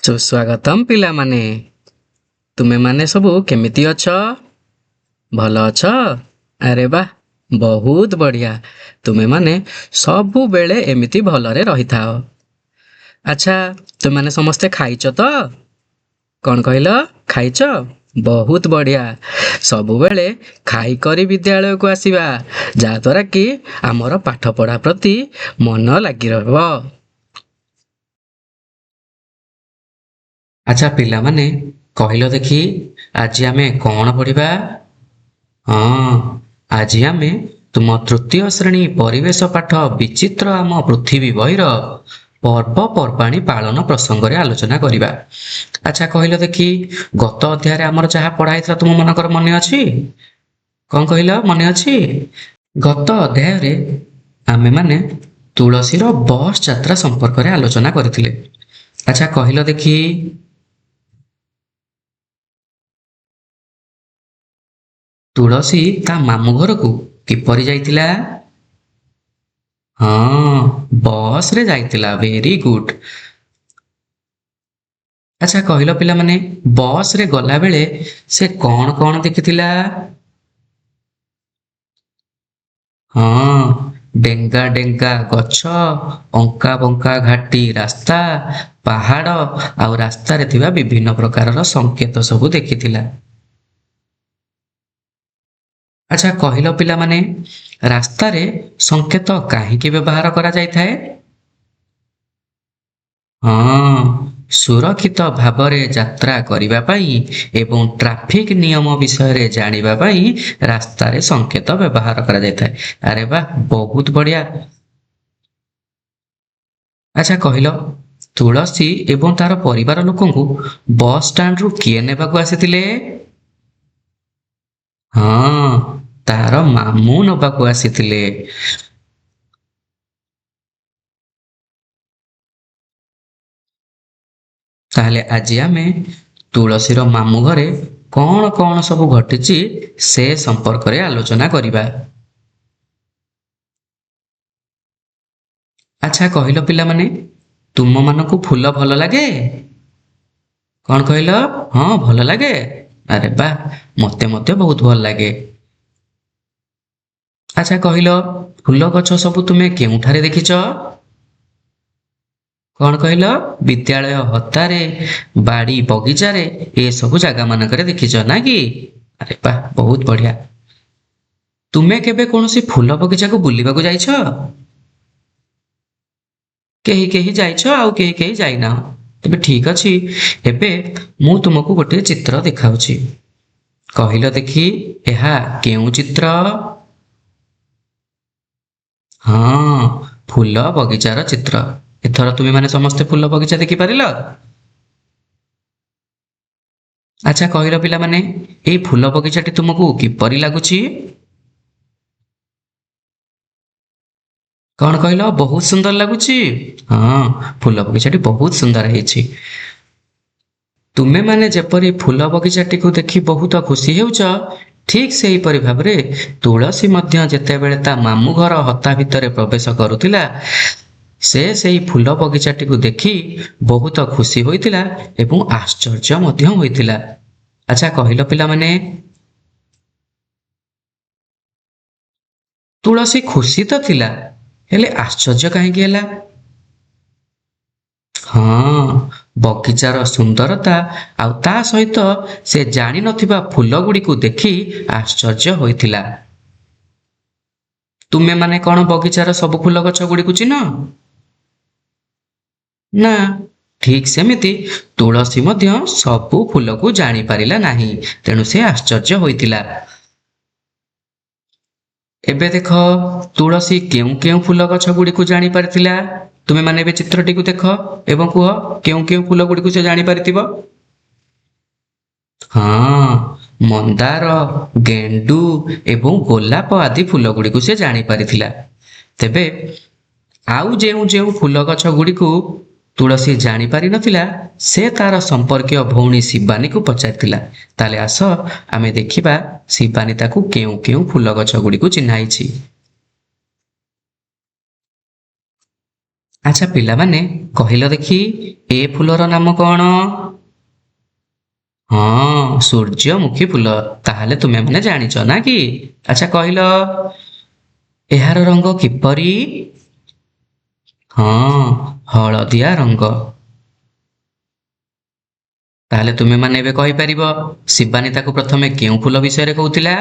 ସୁସ୍ୱାଗତମ୍ ପିଲାମାନେ। ତୁମେମାନେ ସବୁ କେମିତି ଅଛ? ଭଲ ଅଛ? ଆରେ ବାଃ, ବହୁତ ବଢ଼ିଆ। ତୁମେମାନେ ସବୁବେଳେ ଏମିତି ଭଲରେ ରହିଥାଅ। ଆଚ୍ଛା, ତୁମେମାନେ ସମସ୍ତେ ଖାଇଛ ତ? କ'ଣ କହିଲ? ଖାଇଛ? ବହୁତ ବଢ଼ିଆ। ସବୁବେଳେ ଖାଇକରି ବିଦ୍ୟାଳୟକୁ ଆସିବା, ଯାହାଦ୍ୱାରା କି ଆମର ପାଠପଢ଼ା ପ୍ରତି ମନ ଲାଗି ରହିବ। ଆଚ୍ଛା ପିଲାମାନେ, କହିଲ ଦେଖି, ଆଜି ଆମେ କ'ଣ ପଢ଼ିବା? ହଁ, ଆଜି ଆମେ ତୁମ ତୃତୀୟ ଶ୍ରେଣୀ ପରିବେଶ ପାଠ ବିଚିତ୍ର ଆମ ପୃଥିବୀ ବହିର ପର୍ବପର୍ବାଣୀ ପାଳନ ପ୍ରସଙ୍ଗରେ ଆଲୋଚନା କରିବା। ଆଚ୍ଛା କହିଲ ଦେଖି, ଗତ ଅଧ୍ୟାୟରେ ଆମର ଯାହା ପଢ଼ା ହେଇଥିଲା ତୁମ ମାନଙ୍କର ମନେ ଅଛି? କ'ଣ କହିଲ, ମନେ ଅଛି? ଗତ ଅଧ୍ୟାୟରେ ଆମେମାନେ ତୁଳସୀର ବସ୍ ଯାତ୍ରା ସମ୍ପର୍କରେ ଆଲୋଚନା କରିଥିଲେ। ଆଚ୍ଛା କହିଲ ଦେଖି, ତୁଳସୀ ତା ମାମୁଁ ଘରକୁ କିପରି ଯାଇଥିଲା? ହଁ, ବସରେ ଯାଇଥିଲା। Very good. ଆଚ୍ଛା କହିଲ ପିଲାମାନେ, ବସରେ ଗଲାବେଳେ ସେ କ'ଣ କ'ଣ ଦେଖିଥିଲା? ହଁ, ଡେଙ୍ଗା ଡେଙ୍ଗା ଗଛ, ଅଙ୍କା ବଙ୍କା ଘାଟି ରାସ୍ତା, ପାହାଡ଼ ଆଉ ରାସ୍ତାରେ ଥିବା ବିଭିନ୍ନ ପ୍ରକାରର ସଂକେତ ସବୁ ଦେଖିଥିଲା। ଆଚ୍ଛା କହିଲ ପିଲାମାନେ, ରାସ୍ତାରେ ସଂକେତ କାହିଁକି ବ୍ୟବହାର କରାଯାଇଥାଏ? ହଁ, ସୁରକ୍ଷିତ ଭାବରେ ଯାତ୍ରା କରିବା ପାଇଁ ଏବଂ ଟ୍ରାଫିକ୍ ନିୟମ ବିଷୟରେ ଜାଣିବା ପାଇଁ ରାସ୍ତାରେ ସଂକେତ ବ୍ୟବହାର କରାଯାଇଥାଏ। ଆରେ ବାଃ, ବହୁତ ବଢ଼ିଆ। ଆଚ୍ଛା କହିଲ, ତୁଳସୀ ଏବଂ ତାର ପରିବାର ଲୋକଙ୍କୁ ବସ୍ ଷ୍ଟାଣ୍ଡରୁ କିଏ ନେବାକୁ ଆସିଥିଲେ? ହଁ, ତାର ମାମୁଁ ନେବାକୁ ଆସିଥିଲେ। ତାହେଲେ ଆଜି ଆମେ ତୁଳସୀର ମାମୁଁ ଘରେ କ'ଣ କ'ଣ ସବୁ ଘଟିଛି ସେ ସମ୍ପର୍କରେ ଆଲୋଚନା କରିବା। ଆଚ୍ଛା କହିଲ ପିଲାମାନେ, ତୁମମାନଙ୍କୁ ଫୁଲ ଭଲ ଲାଗେ? କ'ଣ କହିଲ? ହଁ, ଭଲ ଲାଗେ। ଆରେ ବାଃ, ମୋତେ ମଧ୍ୟ ବହୁତ ଭଲ ଲାଗେ। ଆଚ୍ଛା କହିଲ, ଫୁଲ ଗଛ ସବୁ ତୁମେ କେଉଁଠାରେ ଦେଖିଛ? କ'ଣ କହିଲ? ବିଦ୍ୟାଳୟ ହତାରେ, ବାଡ଼ି ବଗିଚାରେ, ଏସବୁ ଜାଗା ମାନଙ୍କରେ ଦେଖିଛ ନା କି? ଆରେ ବାଃ, ବହୁତ ବଢ଼ିଆ। ତୁମେ କେବେ କୌଣସି ଫୁଲ ବଗିଚାକୁ ବୁଲିବାକୁ ଯାଇଛ? କେହି କେହି ଯାଇଛ, ଆଉ କେହି କେହି ଯାଇନାହ। ତେବେ ଠିକ୍ ଅଛି, ଏବେ ମୁଁ ତୁମକୁ ଗୋଟିଏ ଚିତ୍ର ଦେଖାଉଛି। କହିଲ ଦେଖି, ଏହା କେଉଁ ଚିତ୍ର? ହଁ, ଫୁଲ ବଗିଚାର ଚିତ୍ର। ଏଥର ତୁମେମାନେ ସମସ୍ତେ ଫୁଲ ବଗିଚା ଦେଖିପାରିଲ? ଆଚ୍ଛା କହିଲ ପିଲାମାନେ, ଏଇ ଫୁଲ ବଗିଚାଟି ତୁମକୁ କିପରି ଲାଗୁଛି? କ'ଣ କହିଲ? ବହୁତ ସୁନ୍ଦର ଲାଗୁଛି। ହଁ, ଫୁଲ ବଗିଚାଟି ବହୁତ ସୁନ୍ଦର ହେଇଛି। ତୁମେମାନେ ଯେପରି ଫୁଲ ବଗିଚାଟିକୁ ଦେଖି ବହୁତ ଖୁସି ହେଉଛ, ଠିକ୍ ସେହିପରି ଭାବରେ ତୁଳସୀ ମଧ୍ୟ ଯେତେବେଳେ ତା ମାମୁଁ ଘର ହତା ଭିତରେ ପ୍ରବେଶ କରୁଥିଲା, ସେ ସେହି ଫୁଲ ବଗିଚାଟିକୁ ଦେଖି ବହୁତ ଖୁସି ହୋଇଥିଲା ଏବଂ ଆଶ୍ଚର୍ଯ୍ୟ ମଧ୍ୟ ହୋଇଥିଲା। ଆଚ୍ଛା କହିଲ ପିଲାମାନେ, ତୁଳସୀ ଖୁସି ତ ଥିଲା, ହେଲେ ଆଶ୍ଚର୍ଯ୍ୟ କାହିଁକି ହେଲା? ହଁ, ବଗିଚାର ସୁନ୍ଦରତା ଆଉ ତା ସହିତ ସେ ଜାଣିନଥିବା ଫୁଲ ଗୁଡ଼ିକୁ ଦେଖି ଆଶ୍ଚର୍ଯ୍ୟ ହୋଇଥିଲା। ତୁମେମାନେ କ'ଣ ବଗିଚାର ସବୁ ଫୁଲ ଗଛ ଗୁଡ଼ିକୁ ଚିହ୍ନ? ନା, ଠିକ୍ ସେମିତି ତୁଳସୀ ମଧ୍ୟ ସବୁ ଫୁଲକୁ ଜାଣିପାରିଲା ନାହିଁ, ତେଣୁ ସେ ଆଶ୍ଚର୍ଯ୍ୟ ହୋଇଥିଲା। ଏବେ ଦେଖ, ତୁଳସୀ କେଉଁ କେଉଁ ଫୁଲ ଗଛ ଗୁଡ଼ିକୁ ଜାଣିପାରିଥିଲା? ତୁମେମାନେ ଏବେ ଚିତ୍ରଟିକୁ ଦେଖ ଏବଂ କୁହ, କେଉଁ କେଉଁ ଫୁଲ ଗୁଡ଼ିକୁ ସେ ଜାଣିପାରିଥିବ? ହଁ, ମନ୍ଦାର, ଗେଣ୍ଡୁ ଏବଂ ଗୋଲାପ ଆଦି ଫୁଲ ଗୁଡ଼ିକୁ ସେ ଜାଣିପାରିଥିଲା। ତେବେ ଆଉ ଯେଉଁ ଯେଉଁ ଫୁଲ ଗଛ ଗୁଡ଼ିକୁ ତୁଳସୀ ଜାଣିପାରିନଥିଲା, ସେ ତାର ସମ୍ପର୍କୀୟ ଭଉଣୀ ଶିବାନୀକୁ ପଚାରିଥିଲା। ତାହେଲେ ଆସ ଆମେ ଦେଖିବା ଶିବାନୀ ତାକୁ କେଉଁ କେଉଁ ଫୁଲ ଗଛ ଗୁଡ଼ିକୁ ଚିହ୍ନାଇଛି। ଆଚ୍ଛା ପିଲାମାନେ କହିଲ ଦେଖି ଏ ଫୁଲର ନାମ କଣ? ହଁ, ସୂର୍ଯ୍ୟମୁଖୀ ଫୁଲ। ତାହେଲେ ତୁମେମାନେ ଜାଣିଛ ନା କି? ଆଚ୍ଛା କହିଲ ଏହାର ରଙ୍ଗ କିପରି? ହଁ, ହଳଦିଆ ରଙ୍ଗ। ତାହେଲେ ତୁମେମାନେ ଏବେ କହିପାରିବ ଶିବାନୀ ତାକୁ ପ୍ରଥମେ କେଉଁ ଫୁଲ ବିଷୟରେ କହୁଥିଲା?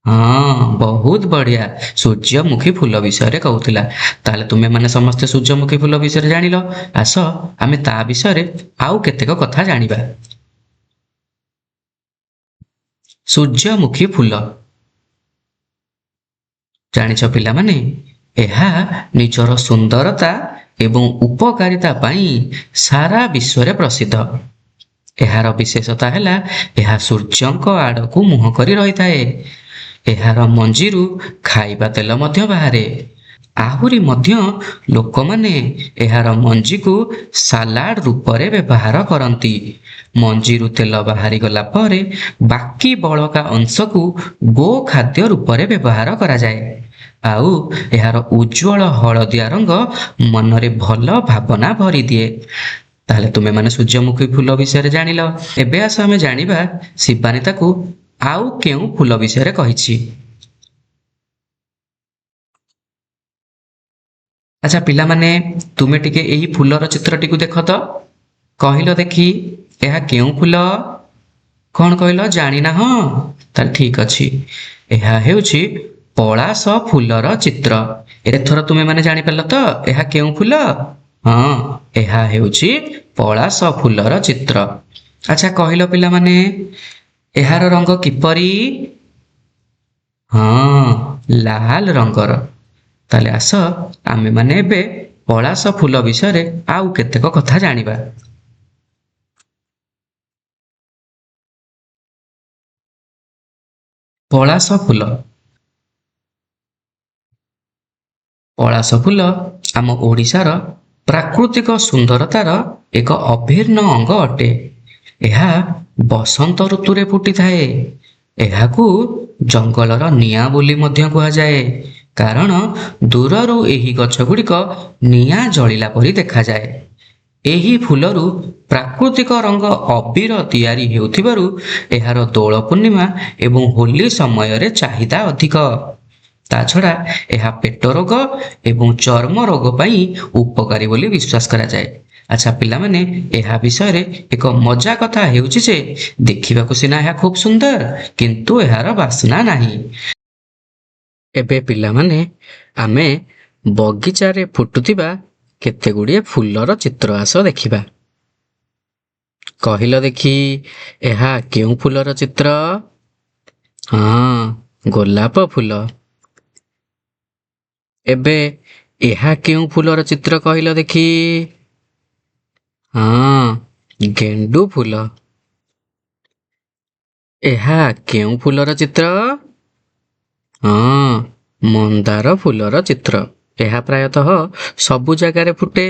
ହଁ, ବହୁତ ବଢିଆ। ସୂର୍ଯ୍ୟମୁଖୀ ଫୁଲ ବିଷୟରେ କହୁଥିଲା। ତାହେଲେ ତୁମେମାନେ ସମସ୍ତେ ସୂର୍ଯ୍ୟମୁଖୀ ଫୁଲ ବିଷୟରେ ଜାଣିଲ। ଆସ ଆମେ ତା ବିଷୟରେ ଆଉ କେତେକ କଥା ଜାଣିବା। ସୂର୍ଯ୍ୟମୁଖୀ ଫୁଲ ଜାଣିଛ ପିଲାମାନେ, ଏହା ନିଜର ସୁନ୍ଦରତା ଏବଂ ଉପକାରିତା ପାଇଁ ସାରା ବିଶ୍ୱରେ ପ୍ରସିଦ୍ଧ। ଏହାର ବିଶେଷତା ହେଲା ଏହା ସୂର୍ଯ୍ୟଙ୍କ ଆଡ଼କୁ ମୁହଁ କରି ରହିଥାଏ। ଏହାର ମଞ୍ଜିରୁ ଖାଇବା ତେଲ ମଧ୍ୟ ବାହାରେ। ଆହୁରି ମଧ୍ୟ ଲୋକମାନେ ଏହାର ମଞ୍ଜିକୁ ସାଲାଡ ରୂପରେ ବ୍ୟବହାର କରନ୍ତି। ମଞ୍ଜିରୁ ତେଲ ବାହାରିଗଲା ପରେ ବାକି ବଳକା ଅଂଶକୁ ଗୋଖାଦ୍ୟ ରୂପରେ ବ୍ୟବହାର କରାଯାଏ। ଆଉ ଏହାର ଉଜ୍ଜ୍ୱଳ ହଳଦିଆ ରଙ୍ଗ ମନରେ ଭଲ ଭାବନା ଭରିଦିଏ। ତାହେଲେ ତୁମେମାନେ ସୂର୍ଯ୍ୟମୁଖୀ ଫୁଲ ବିଷୟରେ ଜାଣିଲ। ଏବେ ଆସ ଆମେ ଜାଣିବା ଶିବାନୀ ତାକୁ ଆଉ କେଉଁ ଫୁଲ ବିଷୟରେ କହିଛି। ଆଚ୍ଛା ପିଲାମାନେ ତୁମେ ଟିକେ ଏହି ଫୁଲର ଚିତ୍ରଟିକୁ ଦେଖ ତ। କହିଲ ଦେଖି ଏହା କେଉଁ ଫୁଲ? କଣ କହିଲ ଜାଣିନାହଁ? ତାହେଲେ ଠିକ ଅଛି। ଏହା ହେଉଛି ପଳାଶ ଫୁଲର ଚିତ୍ର। ଏଥର ତୁମେମାନେ ଜାଣିପାରିଲ ତ ଏହା କେଉଁ ଫୁଲ? ହଁ, ଏହା ହେଉଛି ପଳାଶ ଫୁଲର ଚିତ୍ର। ଆଚ୍ଛା କହିଲ ପିଲାମାନେ ଏହାର ରଙ୍ଗ କିପରି? ହଁ, ଲାଲ ରଙ୍ଗର। ତାହେଲେ ଆସ ଆମେମାନେ ଏବେ ପଳାଶ ଫୁଲ ବିଷୟରେ ଆଉ କେତେକ କଥା ଜାଣିବା। ପଳାଶ ଫୁଲ ପଳାଶ ଫୁଲ ଆମ ଓଡ଼ିଶାର ପ୍ରାକୃତିକ ସୁନ୍ଦରତାର ଏକ ଅଭିନ୍ନ ଅଙ୍ଗ ଅଟେ। ଏହା ବସନ୍ତ ଋତୁରେ ଫୁଟିଥାଏ। ଏହାକୁ ଜଙ୍ଗଲର ନିଆଁ ବୋଲି ମଧ୍ୟ କୁହାଯାଏ। କାରଣ ଦୂରରୁ ଏହି ଗଛଗୁଡ଼ିକ ନିଆଁ ଜଳିଲା ପରି ଦେଖାଯାଏ। ଏହି ଫୁଲରୁ ପ୍ରାକୃତିକ ରଙ୍ଗ ଅବିର ତିଆରି ହେଉଥିବାରୁ ଏହାର ଦୋଳ ପୂର୍ଣ୍ଣିମା ଏବଂ ହୋଲି ସମୟରେ ଚାହିଦା ଅଧିକ। ତା ଛଡ଼ା ଏହା ପେଟ ରୋଗ ଏବଂ ଚର୍ମ ରୋଗ ପାଇଁ ଉପକାରୀ ବୋଲି ବିଶ୍ୱାସ କରାଯାଏ। ଆଚ୍ଛା ପିଲାମାନେ ଏହା ବିଷୟରେ ଏକ ମଜା କଥା ହେଉଛି ଯେ ଦେଖିବାକୁ ସିନା ଏହା ଖୁବ୍ ସୁନ୍ଦର କିନ୍ତୁ ଏହାର ବାସ୍ନା ନାହିଁ। ଏବେ ପିଲାମାନେ ଆମେ ବଗିଚାରେ ଫୁଟୁଥିବା କେତେଗୁଡ଼ିଏ ଫୁଲର ଚିତ୍ର ଆସ ଦେଖିବା। କହିଲ ଦେଖି ଏହା କେଉଁ ଫୁଲର ଚିତ୍ର? ହଁ, ଗୋଲାପ ଫୁଲ। ଏବେ ଏହା କେଉଁ ଫୁଲର ଚିତ୍ର କହିଲ ଦେଖି? ହଁ, ଗେଣ୍ଡୁ ଫୁଲ। ଏହା କେଉଁ ଫୁଲର ଚିତ୍ର? ହଁ, ମନ୍ଦାର ଫୁଲର ଚିତ୍ର। ଏହା ପ୍ରାୟତଃ ସବୁ ଜାଗାରେ ଫୁଟେ।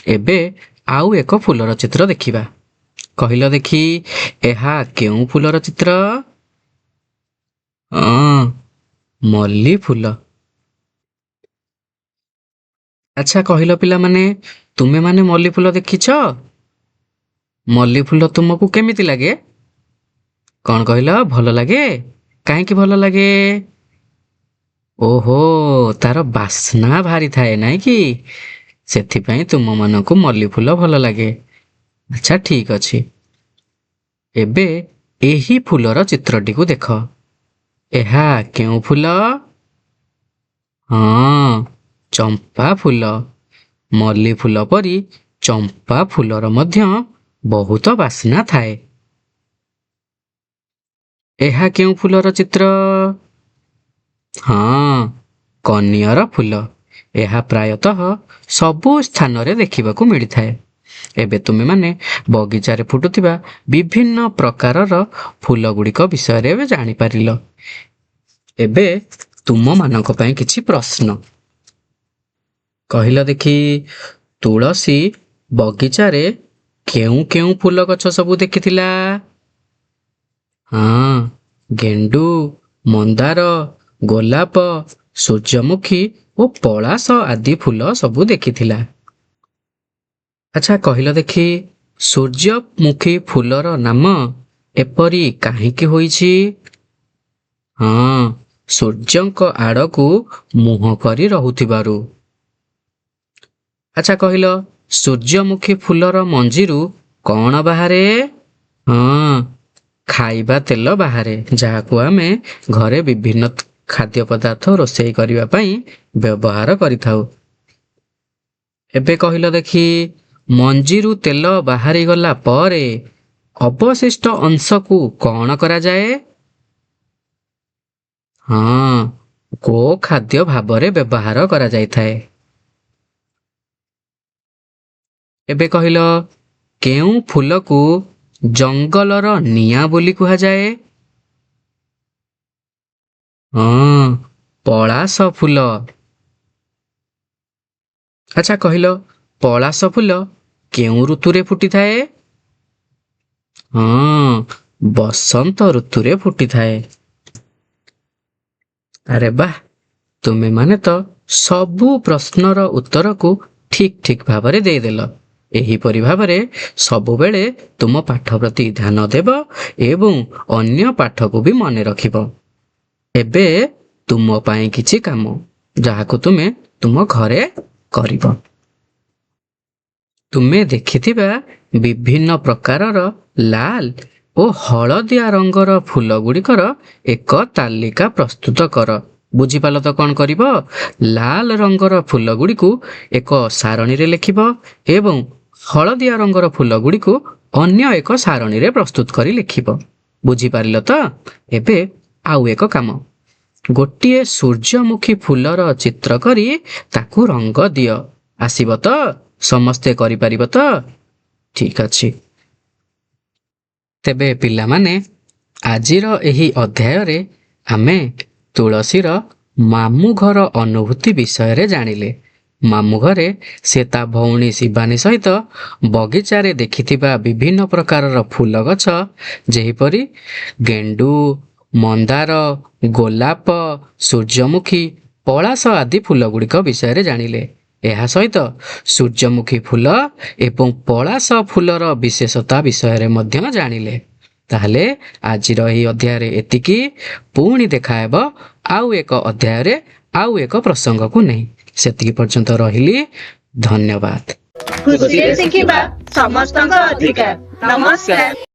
ଏବେ ଆଉ ଏକ ଫୁଲର ଚିତ୍ର ଦେଖିବା। କହିଲ ଦେଖି ଏହା କେଉଁ ଫୁଲର ଚିତ୍ର? ହଁ, ମଲ୍ଲି ଫୁଲ। ଆଚ୍ଛା କହିଲ ପିଲାମାନେ ତୁମେମାନେ ମଲ୍ଲି ଫୁଲ ଦେଖିଛ? ମଲ୍ଲି ଫୁଲ ତୁମକୁ କେମିତି ଲାଗେ? କଣ କହିଲ ଭଲ ଲାଗେ? କାହିଁକି ଭଲ ଲାଗେ? ଓହୋ, ତାର ବାସ୍ନା ଭାରି ଥାଏ ନାଇଁ କି? ସେଥିପାଇଁ ତୁମମାନଙ୍କୁ ମଲ୍ଲି ଫୁଲ ଭଲ ଲାଗେ। ଆଚ୍ଛା ଠିକ ଅଛି। ଏବେ ଏହି ଫୁଲର ଚିତ୍ରଟିକୁ ଦେଖ। ଏହା କେଉଁ ଫୁଲ? ହଁ, ଚମ୍ପା ଫୁଲ। ମଲ୍ଲି ଫୁଲ ପରି ଚମ୍ପା ଫୁଲର ମଧ୍ୟ ବହୁତ ବାସ୍ନା ଥାଏ। ଏହା କେଉଁ ଫୁଲର ଚିତ୍ର? ହଁ, କନିଅର ଫୁଲ। ଏହା ପ୍ରାୟତଃ ସବୁ ସ୍ଥାନରେ ଦେଖିବାକୁ ମିଳିଥାଏ। ଏବେ ତୁମେମାନେ ବଗିଚାରେ ଫୁଟୁଥିବା ବିଭିନ୍ନ ପ୍ରକାରର ଫୁଲ ଗୁଡ଼ିକ ବିଷୟରେ ଏବେ ଜାଣିପାରିଲ। ଏବେ ତୁମମାନଙ୍କ ପାଇଁ କିଛି ପ୍ରଶ୍ନ। କହିଲ ଦେଖି ତୁଳସୀ ବଗିଚାରେ କେଉଁ କେଉଁ ଫୁଲ ଗଛ ସବୁ ଦେଖିଥିଲା? ହଁ, ଗେଣ୍ଡୁ, ମନ୍ଦାର, ଗୋଲାପ, ସୂର୍ଯ୍ୟମୁଖୀ ଓ ପଳାଶ ଆଦି ଫୁଲ ସବୁ ଦେଖିଥିଲା। ଆଚ୍ଛା କହିଲ ଦେଖି, ସୂର୍ଯ୍ୟମୁଖୀ ଫୁଲର ନାମ ଏପରି କାହିଁକି ହୋଇଛି? ହଁ, ସୂର୍ଯ୍ୟଙ୍କ ଆଡ଼କୁ ମୁହଁ କରି ରହୁଥିବାରୁ। ଆଚ୍ଛା କହିଲ, ସୂର୍ଯ୍ୟମୁଖୀ ଫୁଲର ମଞ୍ଜିରୁ କଣ ବାହାରେ? ହଁ, ଖାଇବା ତେଲ ବାହାରେ, ଯାହାକୁ ଆମେ ଘରେ ବିଭିନ୍ନ ଖାଦ୍ୟ ପଦାର୍ଥ ରୋଷେଇ କରିବା ପାଇଁ ବ୍ୟବହାର କରିଥାଉ। ଏବେ କହିଲ ଦେଖି, ମଞ୍ଜିରୁ ତେଲ ବାହାରିଗଲା ପରେ ଅବଶିଷ୍ଟ ଅଂଶକୁ କଣ କରାଯାଏ? ହଁ, ଗୋଖାଦ୍ୟ ଭାବରେ ବ୍ୟବହାର କରାଯାଇଥାଏ। ଏବେ କହିଲ, କେଉଁ ଫୁଲକୁ ଜଙ୍ଗଲର ନିଆଁ ବୋଲି କୁହାଯାଏ? ହଁ, ପଳାଶ ଫୁଲ। ଆଚ୍ଛା କହିଲ, ପଳାଶ ଫୁଲ କେଉଁ ଋତୁରେ ଫୁଟିଥାଏ? ହଁ, ବସନ୍ତ ଋତୁରେ ଫୁଟିଥାଏ। ଆରେ ବାଃ, ତୁମେମାନେ ତ ସବୁ ପ୍ରଶ୍ନର ଉତ୍ତରକୁ ଠିକ୍ ଠିକ୍ ଭାବରେ ଦେଇଦେଲ। ଏହିପରି ଭାବରେ ସବୁବେଳେ ତୁମ ପାଠ ପ୍ରତି ଧ୍ୟାନ ଦେବ ଏବଂ ଅନ୍ୟ ପାଠକୁ ବି ମନେ ରଖିବ। ଏବେ ତୁମ ପାଇଁ କିଛି କାମ, ଯାହାକୁ ତୁମେ ତୁମ ଘରେ କରିବ। ତୁମେ ଦେଖିଥିବା ବିଭିନ୍ନ ପ୍ରକାରର ଲାଲ ଓ ହଳଦିଆ ରଙ୍ଗର ଫୁଲ ଗୁଡ଼ିକର ଏକ ତାଲିକା ପ୍ରସ୍ତୁତ କର। ବୁଝିପାରିଲ ତ କଣ କରିବ? ଲାଲ ରଙ୍ଗର ଫୁଲ ଗୁଡ଼ିକୁ ଏକ ସାରଣୀରେ ଲେଖିବ ଏବଂ ହଳଦିଆ ରଙ୍ଗର ଫୁଲ ଗୁଡ଼ିକୁ ଅନ୍ୟ ଏକ ସାରଣୀରେ ପ୍ରସ୍ତୁତ କରି ଲେଖିବ। ବୁଝିପାରିଲ ତ? ଏବେ ଆଉ ଏକ କାମ, ଗୋଟିଏ ସୂର୍ଯ୍ୟମୁଖୀ ଫୁଲର ଚିତ୍ର କରି ତାକୁ ରଙ୍ଗ ଦିଅ। ଆସିବ ତ? ସମସ୍ତେ କରିପାରିବ ତ? ଠିକ୍ ଅଛି। ତେବେ ପିଲାମାନେ, ଆଜିର ଏହି ଅଧ୍ୟାୟରେ ଆମେ ତୁଳସୀର ମାମୁଁ ଘର ଅନୁଭୂତି ବିଷୟରେ ଜାଣିଲେ। ମାମୁଁ ଘରେ ସେ ତା ଭଉଣୀ ଶିବାନୀ ସହିତ ବଗିଚାରେ ଦେଖିଥିବା ବିଭିନ୍ନ ପ୍ରକାରର ଫୁଲ ଗଛ, ଯେପରି ଗେଣ୍ଡୁ, ମନ୍ଦାର, ଗୋଲାପ, ସୂର୍ଯ୍ୟମୁଖୀ, ପଳାଶ ଆଦି ଫୁଲ ଗୁଡ଼ିକ ବିଷୟରେ ଜାଣିଲେ। ଏହା ସହିତ ସୂର୍ଯ୍ୟମୁଖୀ ଫୁଲ ଏବଂ ପଳାଶ ଫୁଲର ବିଶେଷତା ବିଷୟରେ ମଧ୍ୟ ଜାଣିଲେ। ତାହେଲେ ଆଜିର ଏହି ଅଧ୍ୟାୟରେ ଏତିକି। ପୁଣି ଦେଖାହେବ ଆଉ ଏକ ଅଧ୍ୟାୟରେ ଆଉ ଏକ ପ୍ରସଙ୍ଗକୁ ନେଇ। ସେତିକି ପର୍ଯ୍ୟନ୍ତ ରହିଲି। ଧନ୍ୟବାଦ। ଖୁସିରେ ଶିଖିବା ସମସ୍ତଙ୍କ ଅଧିକାର। ନମସ୍କାର।